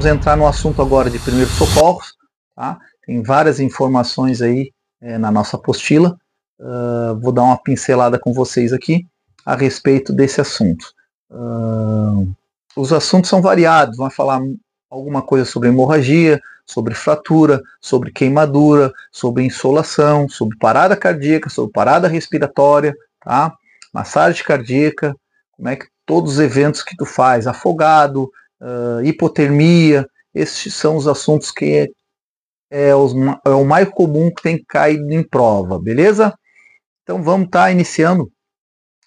vamos entrar no assunto agora de primeiros socorros, tá? Tem várias informações aí na nossa apostila. Vou dar uma pincelada com vocês aqui a respeito desse assunto. Os assuntos são variados, vamos falar alguma coisa sobre hemorragia, sobre fratura, sobre queimadura, sobre insolação, sobre parada cardíaca, sobre parada respiratória, tá? Massagem cardíaca, como é que todos os eventos que tu faz, afogado, hipotermia, esses são os assuntos que é o mais comum que tem caído em prova, beleza? Então vamos estar iniciando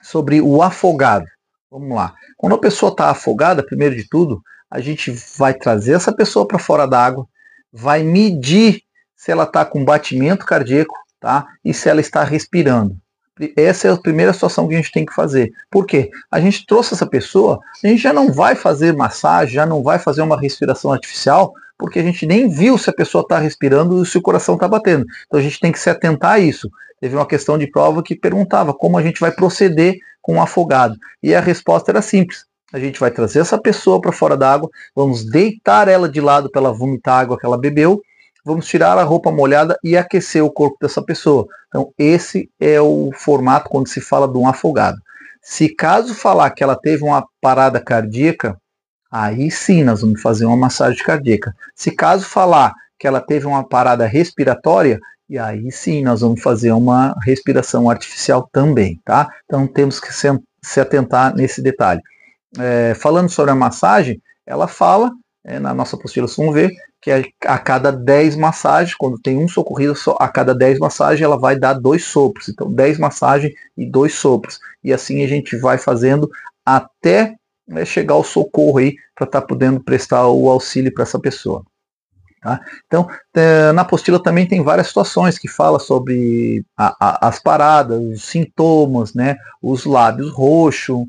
sobre o afogado. Vamos lá. Quando a pessoa está afogada, primeiro de tudo, a gente vai trazer essa pessoa para fora d'água, vai medir se ela está com batimento cardíaco, tá? E se ela está respirando. Essa é a primeira situação que a gente tem que fazer. Por quê? A gente trouxe essa pessoa, a gente já não vai fazer massagem, já não vai fazer uma respiração artificial, porque a gente nem viu se a pessoa está respirando e se o coração está batendo. Então a gente tem que se atentar a isso. Teve uma questão de prova que perguntava como a gente vai proceder com um afogado. E a resposta era simples. A gente vai trazer essa pessoa para fora d'água, vamos deitar ela de lado para ela vomitar a água que ela bebeu, vamos tirar a roupa molhada e aquecer o corpo dessa pessoa. Então esse é o formato quando se fala de um afogado. Se caso falar que ela teve uma parada cardíaca, aí sim nós vamos fazer uma massagem cardíaca. Se caso falar que ela teve uma parada respiratória, e aí sim nós vamos fazer uma respiração artificial também, tá? Então temos que se atentar nesse detalhe. Falando sobre a massagem, ela fala, na nossa apostila vocês vão ver, que a cada 10 massagens, quando tem um socorrido, a cada 10 massagens ela vai dar 2 sopros. Então 10 massagens e 2 sopros. E assim a gente vai fazendo até chegar ao socorro aí para estar podendo prestar o auxílio para essa pessoa. Tá? Então, na apostila também tem várias situações que fala sobre as paradas, os sintomas, né? Os lábios roxos,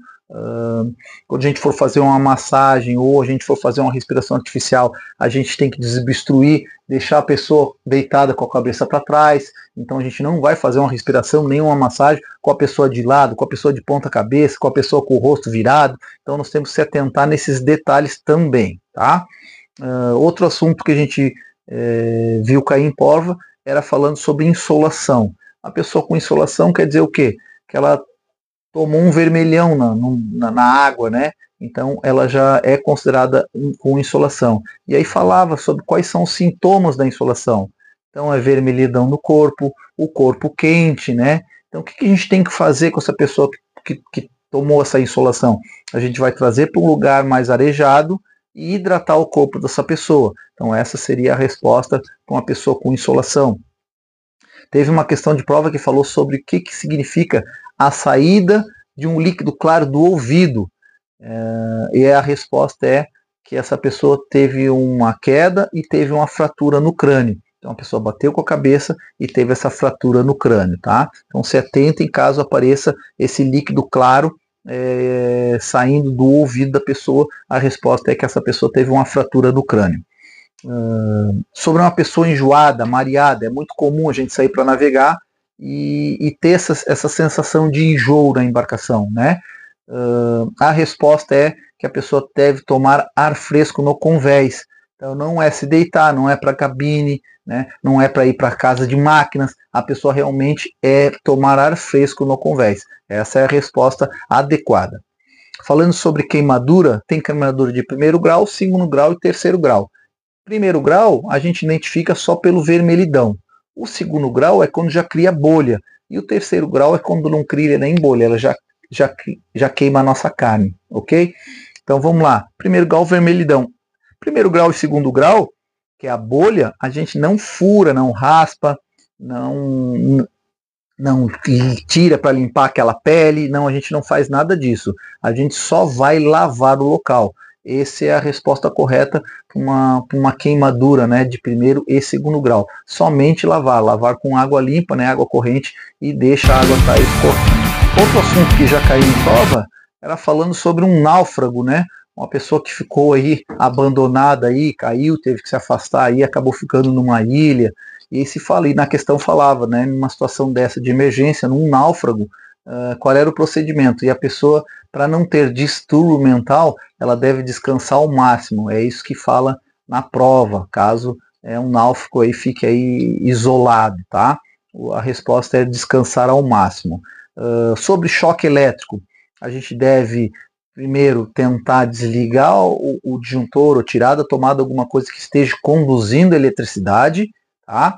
quando a gente for fazer uma massagem ou a gente for fazer uma respiração artificial, a gente tem que desobstruir, deixar a pessoa deitada com a cabeça para trás. Então a gente não vai fazer uma respiração nem uma massagem com a pessoa de lado, com a pessoa de ponta cabeça, com a pessoa com o rosto virado. Então nós temos que se atentar nesses detalhes também, tá? Outro assunto que a gente viu cair em prova era falando sobre insolação. A pessoa com insolação quer dizer o quê? Que ela tomou um vermelhão na água, né? Então ela já é considerada com insolação. E aí falava sobre quais são os sintomas da insolação. Então é vermelhidão no corpo, o corpo quente, né? Então o que a gente tem que fazer com essa pessoa que tomou essa insolação? A gente vai trazer para um lugar mais arejado e hidratar o corpo dessa pessoa. Então essa seria a resposta para uma pessoa com insolação. Teve uma questão de prova que falou sobre o que significa a saída de um líquido claro do ouvido. E a resposta é que essa pessoa teve uma queda e teve uma fratura no crânio. Então a pessoa bateu com a cabeça e teve essa fratura no crânio, tá? Então se atentem caso apareça esse líquido claro saindo do ouvido da pessoa. A resposta é que essa pessoa teve uma fratura no crânio. Sobre uma pessoa enjoada, mareada, é muito comum a gente sair para navegar e ter essa sensação de enjoo na embarcação, né? A resposta é que a pessoa deve tomar ar fresco no convés. Então não é se deitar, não é para a cabine, né? Não é para ir para a casa de máquinas. A pessoa realmente é tomar ar fresco no convés. Essa é a resposta adequada. Falando sobre queimadura, tem queimadura de 1º grau, 2º grau e 3º grau. 1º grau a gente identifica só pelo vermelhidão. O 2º grau é quando já cria bolha. E o 3º grau é quando não cria nem bolha, ela já queima a nossa carne, ok? Então vamos lá. 1º grau, vermelhidão. 1º grau e 2º grau, que é a bolha, a gente não fura, não raspa, não tira para limpar aquela pele, não, a gente não faz nada disso. A gente só vai lavar o local. Essa é a resposta correta para uma queimadura, né, de 1º e 2º grau. Somente lavar com água limpa, né, água corrente, e deixa a água sair correndo. Outro assunto que já caiu em prova era falando sobre um náufrago, né? Uma pessoa que ficou aí abandonada aí, caiu, teve que se afastar aí, acabou ficando numa ilha. E na questão falava, né, numa situação dessa de emergência, num náufrago, qual era o procedimento? E a pessoa, para não ter distúrbio mental, ela deve descansar ao máximo. É isso que fala na prova, caso um náufrago aí fique aí isolado, tá? A resposta é descansar ao máximo. Sobre choque elétrico, a gente deve primeiro tentar desligar o disjuntor ou tirar da tomada alguma coisa que esteja conduzindo eletricidade, tá?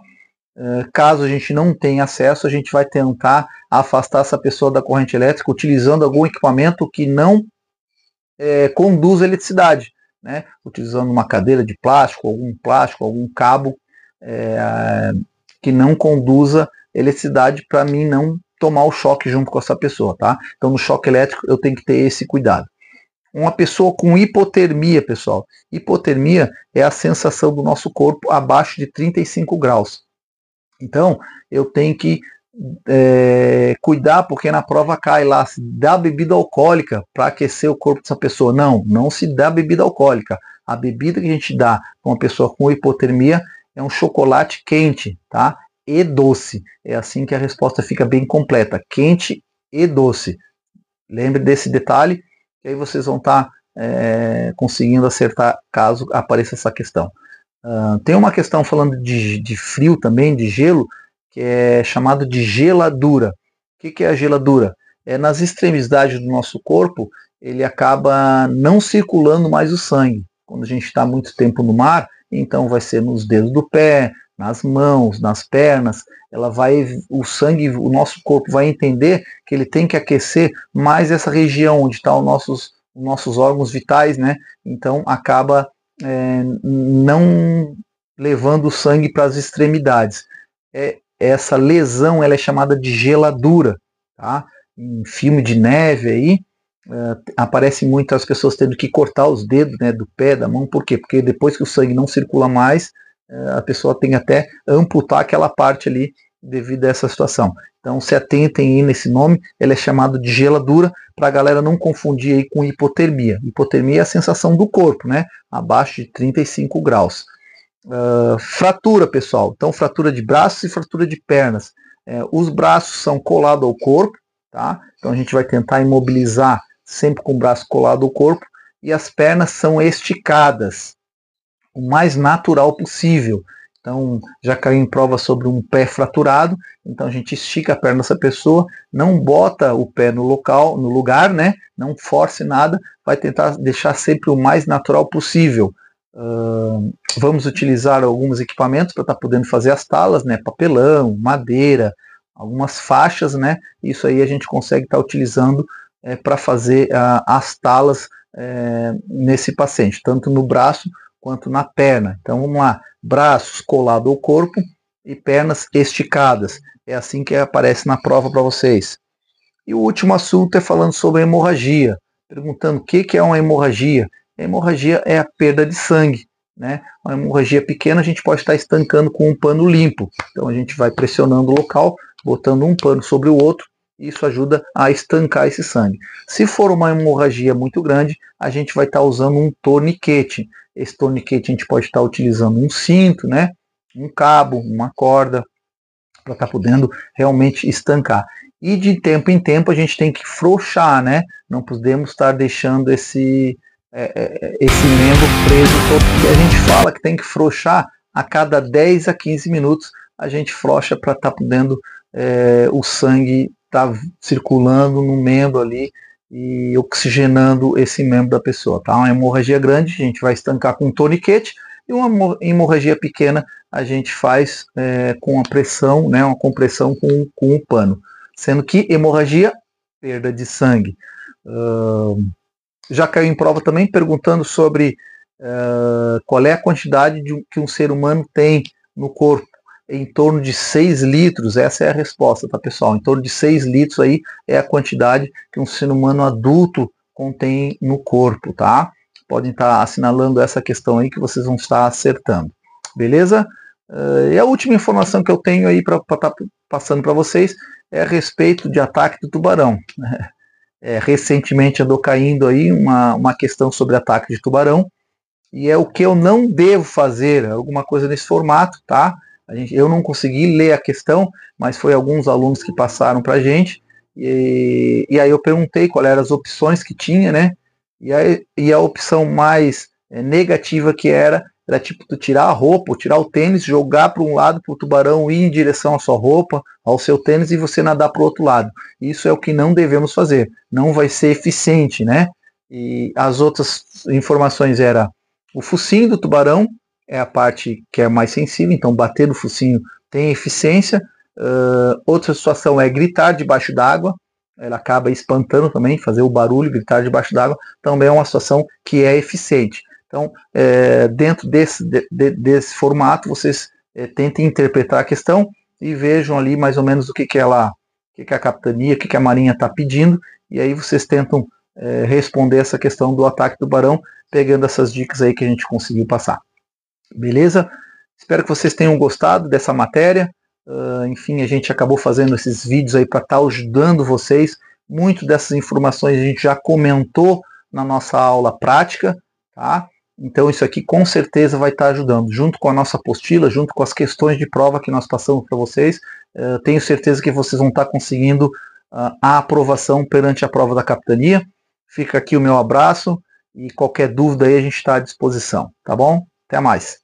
Caso a gente não tenha acesso, a gente vai tentar afastar essa pessoa da corrente elétrica utilizando algum equipamento que não conduz eletricidade, né? Utilizando uma cadeira de plástico, algum cabo que não conduza eletricidade para mim não tomar o choque junto com essa pessoa, tá? Então no choque elétrico eu tenho que ter esse cuidado. Uma pessoa com hipotermia, pessoal. Hipotermia é a sensação do nosso corpo abaixo de 35 graus. Então, eu tenho que cuidar, porque na prova cai lá, se dá bebida alcoólica para aquecer o corpo dessa pessoa. Não, não se dá bebida alcoólica. A bebida que a gente dá para uma pessoa com hipotermia é um chocolate quente, tá? E doce. É assim que a resposta fica bem completa. Quente e doce. Lembre desse detalhe, que aí vocês vão estar conseguindo acertar caso apareça essa questão. Tem uma questão falando de frio também, de gelo, que é chamado de geladura. O que é a geladura? É nas extremidades do nosso corpo, ele acaba não circulando mais o sangue. Quando a gente está muito tempo no mar, então vai ser nos dedos do pé, nas mãos, nas pernas, o sangue, o nosso corpo vai entender que ele tem que aquecer mais essa região onde estão os nossos órgãos vitais, né? Então acaba não levando o sangue para as extremidades. Essa lesão ela é chamada de geladura, tá? Em filme de neve aí, aparece muitas pessoas tendo que cortar os dedos, né, do pé, da mão. Por quê? Porque depois que o sangue não circula mais, a pessoa tem até amputar aquela parte ali devido a essa situação. Então se atentem aí nesse nome, ele é chamado de geladura, para a galera não confundir aí com hipotermia. Hipotermia é a sensação do corpo, né, abaixo de 35 graus. Fratura, pessoal. Então fratura de braços e fratura de pernas. Os braços são colados ao corpo, tá? Então a gente vai tentar imobilizar sempre com o braço colado ao corpo, e as pernas são esticadas o mais natural possível. Então, já caiu em prova sobre um pé fraturado, então a gente estica a perna dessa pessoa, não bota o pé no lugar, né? Não force nada, vai tentar deixar sempre o mais natural possível. Vamos utilizar alguns equipamentos para estar podendo fazer as talas, né? Papelão, madeira, algumas faixas, né? Isso aí a gente consegue estar utilizando para fazer as talas nesse paciente, tanto no braço quanto na perna. Então vamos lá, braços colados ao corpo e pernas esticadas. É assim que aparece na prova para vocês. E o último assunto é falando sobre a hemorragia, perguntando o que é uma hemorragia. A hemorragia é a perda de sangue, né? Uma hemorragia pequena a gente pode estar estancando com um pano limpo. Então a gente vai pressionando o local, botando um pano sobre o outro, e isso ajuda a estancar esse sangue. Se for uma hemorragia muito grande, a gente vai estar usando um torniquete. Esse torniquete a gente pode estar utilizando um cinto, né? Um cabo, uma corda, para estar podendo realmente estancar. E de tempo em tempo a gente tem que frouxar, né? Não podemos estar deixando esse membro preso. E a gente fala que tem que frouxar a cada 10 a 15 minutos, a gente frouxa para estar podendo o sangue estar circulando no membro ali e oxigenando esse membro da pessoa. Tá? Uma hemorragia grande a gente vai estancar com um torniquete, e uma hemorragia pequena a gente faz com a pressão, né, uma compressão com um pano. Sendo que hemorragia, perda de sangue. Já caiu em prova também perguntando sobre qual é a quantidade que um ser humano tem no corpo. Em torno de 6 litros, essa é a resposta, tá, pessoal? Em torno de 6 litros aí é a quantidade que um ser humano adulto contém no corpo, tá? Podem estar assinalando essa questão aí que vocês vão estar acertando. Beleza? E a última informação que eu tenho aí para estar passando para vocês é a respeito de ataque do tubarão. Recentemente andou caindo aí uma questão sobre ataque de tubarão, e é o que eu não devo fazer, alguma coisa nesse formato, tá? Eu não consegui ler a questão, mas foi alguns alunos que passaram para a gente, e aí eu perguntei quais eram as opções que tinha, né? E a opção mais negativa que era tipo tu tirar a roupa, ou tirar o tênis, jogar para um lado para o tubarão ir em direção à sua roupa, ao seu tênis e você nadar para o outro lado. Isso é o que não devemos fazer, não vai ser eficiente, né? E as outras informações era o focinho do tubarão, é a parte que é mais sensível, então bater no focinho tem eficiência. Outra situação é gritar debaixo d'água, ela acaba espantando também, fazer o barulho, gritar debaixo d'água, também é uma situação que é eficiente. Então, dentro desse formato, vocês tentem interpretar a questão e vejam ali mais ou menos o que a capitania, o que a marinha está pedindo, e aí vocês tentam responder essa questão do ataque do tubarão, pegando essas dicas aí que a gente conseguiu passar. Beleza? Espero que vocês tenham gostado dessa matéria. Enfim, a gente acabou fazendo esses vídeos aí para estar ajudando vocês. Muito dessas informações a gente já comentou na nossa aula prática, tá? Então isso aqui com certeza vai estar ajudando, junto com a nossa apostila, junto com as questões de prova que nós passamos para vocês. Tenho certeza que vocês vão estar conseguindo a aprovação perante a prova da capitania. Fica aqui o meu abraço e qualquer dúvida aí a gente está à disposição, tá bom? Até mais.